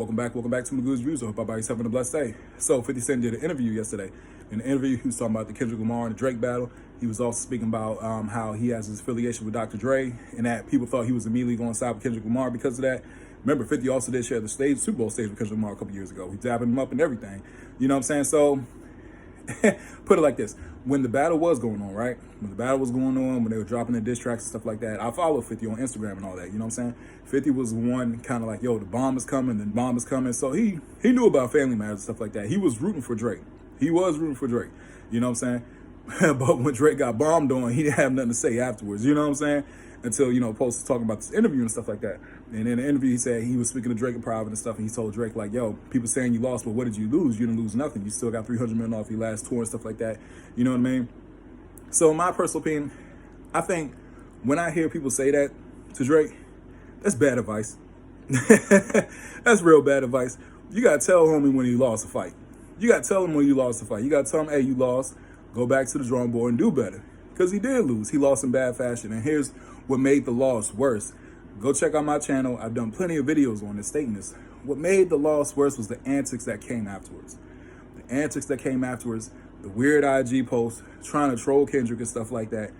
Welcome back to Magoo's Views. I hope everybody's having a blessed day. So 50 Cent did an interview yesterday. In the interview, he was talking about the Kendrick Lamar and the Drake battle. He was also speaking about how he has his affiliation with Dr. Dre and that people thought he was immediately going to side with Kendrick Lamar because of that. Remember, 50 also did share the Super Bowl stage with Kendrick Lamar a couple years ago. He dapping him up and everything. You know what I'm saying? So put it like this. When the battle was going on, right? When the battle was going on, when they were dropping the diss tracks and stuff like that, I followed 50 on Instagram and all that, you know what I'm saying? 50 was one kind of like, yo, the bomb is coming, the bomb is coming. So he knew about family matters and stuff like that. He was rooting for Drake. He was rooting for Drake, you know what I'm saying? But when Drake got bombed on, he didn't have nothing to say afterwards, you know what I'm saying? Until, Post was talking about this interview and stuff like that. And in the interview, he said he was speaking to Drake in private and stuff, and he told Drake, like, yo, people saying you lost, but what did you lose? You didn't lose nothing. You still got $300 million off your last tour and stuff like that. You know what I mean? So in my personal opinion, I think when I hear people say that to Drake, that's bad advice. That's real bad advice. You got to tell homie when he lost a fight. You got to tell him when you lost a fight. You got to tell him, hey, you lost. Go back to the drawing board and do better. Because he did lose. He lost in bad fashion. And here's what made the loss worse. Go check out my channel. I've done plenty of videos on this stating this. What made the loss worse was the antics that came afterwards. The antics that came afterwards, the weird IG posts, trying to troll Kendrick and stuff like that.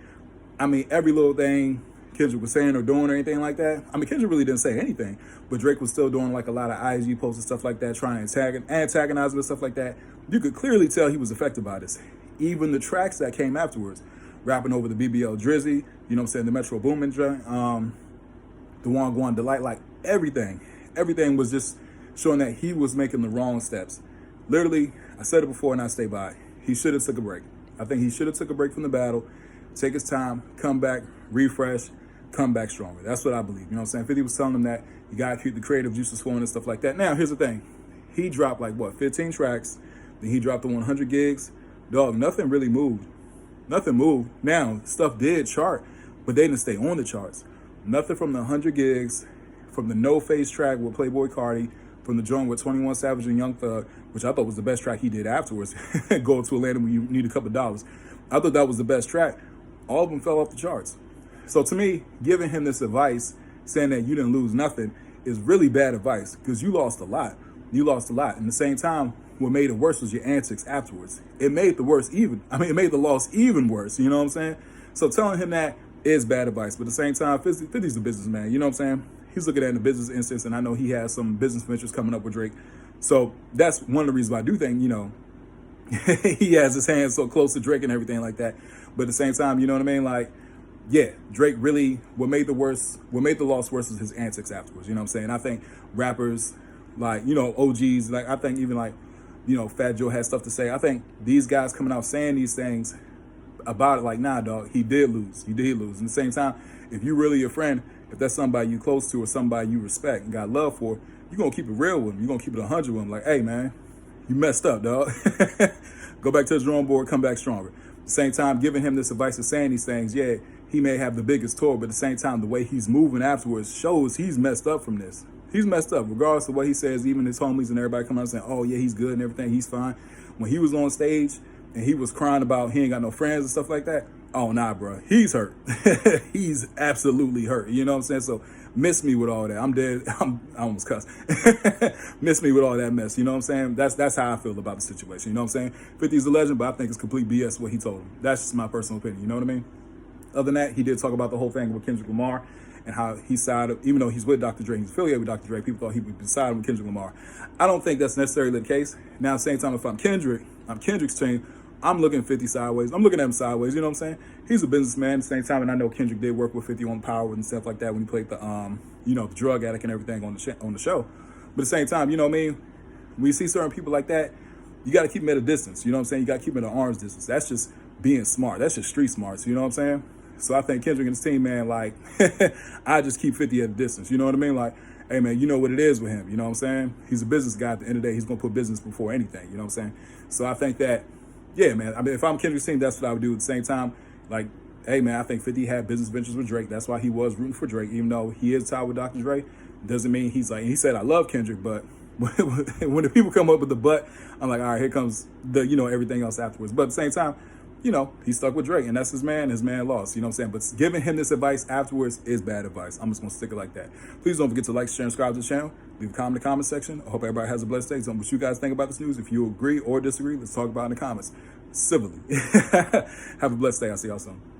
I mean, every little thing Kendrick was saying or doing or anything like that. I mean, Kendrick really didn't say anything, but Drake was still doing like a lot of IG posts and stuff like that, trying to antagonize him and stuff like that. You could clearly tell he was affected by this. Even the tracks that came afterwards, rapping over the BBL Drizzy, you know what I'm saying, the Metro Boomin joint, the One Guan Delight, like everything was just showing that he was making the wrong steps. Literally, I said it before and I stay by it. He should have took a break. I think he should have took a break from the battle, take his time, come back, refresh, come back stronger. That's what I believe. You know what I'm saying? 50 was telling him that you got to keep the creative juices flowing and stuff like that. Now, here's the thing. He dropped 15 tracks. Then he dropped the 100 gigs. Dog, nothing really moved. Nothing moved. Now, stuff did chart, but they didn't stay on the charts. Nothing from the 100 gigs, from the No Face track with Playboy Cardi, from the joint with 21 Savage and Young Thug, which I thought was the best track he did afterwards, Go to Atlanta when you need a couple of dollars. I thought that was the best track. All of them fell off the charts. So to me, giving him this advice, saying that you didn't lose nothing, is really bad advice because you lost a lot. You lost a lot. And at the same time, what made it worse was your antics afterwards. It made the it made the loss even worse. You know what I'm saying? So telling him that is bad advice. But at the same time, 50's a businessman. You know what I'm saying? He's looking at it in the business instance, and I know he has some business ventures coming up with Drake. So that's one of the reasons why I do think, he has his hands so close to Drake and everything like that. But at the same time, you know what I mean? Like, yeah, Drake really, what made the loss worse was his antics afterwards. You know what I'm saying? I think rappers like, OGs, like I think even like, Fat Joe had stuff to say. I think these guys coming out saying these things about it, like, nah, dog, he did lose. He did lose. And at the same time, if you really a friend, if that's somebody you close to or somebody you respect and got love for, you're going to keep it real with him. You're going to keep it 100 with him. Like, hey, man, you messed up, dog. Go back to the drawing board, come back stronger. At the same time, giving him this advice of saying these things, yeah, he may have the biggest tour, but at the same time, the way he's moving afterwards shows he's messed up from this. He's messed up, regardless of what he says. Even his homies and everybody come out saying, oh, yeah, he's good and everything, he's fine. When he was on stage and he was crying about he ain't got no friends and stuff like that, oh, nah, bro, he's hurt. He's absolutely hurt. You know what I'm saying? So miss me with all that. I'm dead. I almost cussed. Miss me with all that mess. You know what I'm saying? That's how I feel about the situation. You know what I'm saying? 50's a legend, but I think it's complete BS what he told him. That's just my personal opinion. You know what I mean? Other than that, he did talk about the whole thing with Kendrick Lamar and how he sided, even though he's with Dr. Dre, he's affiliated with Dr. Dre, people thought he would be siding with Kendrick Lamar. I don't think that's necessarily the case. Now, at the same time, if I'm Kendrick's team, I'm looking at 50 sideways. I'm looking at him sideways, you know what I'm saying? He's a businessman at the same time, and I know Kendrick did work with 50 on Power and stuff like that when he played the, the drug addict and everything on the show. But at the same time, you know what I mean? When you see certain people like that, you got to keep them at a distance, you know what I'm saying? You got to keep them at an arm's distance. That's just being smart. That's just street smarts, you know what I'm saying? So I think Kendrick and his team, man, like, I just keep 50 at a distance, you know what I mean? Like, hey, man, you know what it is with him, you know what I'm saying? He's a business guy. At the end of the day, he's going to put business before anything, you know what I'm saying? So I think that, yeah, man, I mean, if I'm Kendrick's team, that's what I would do. At the same time, like, hey, man, I think 50 had business ventures with Drake. That's why he was rooting for Drake, even though he is tied with Dr. Dre. Doesn't mean he's like, he said, I love Kendrick, but when the people come up with the but, I'm like, all right, here comes the, everything else afterwards. But at the same time, you know, he stuck with Drake, and that's his man. His man lost. You know what I'm saying? But giving him this advice afterwards is bad advice. I'm just gonna stick it like that. Please don't forget to like, share, and subscribe to the channel. Leave a comment in the comment section. I hope everybody has a blessed day. Tell me what you guys think about this news. If you agree or disagree, let's talk about it in the comments civilly. Have a blessed day. I'll see y'all soon.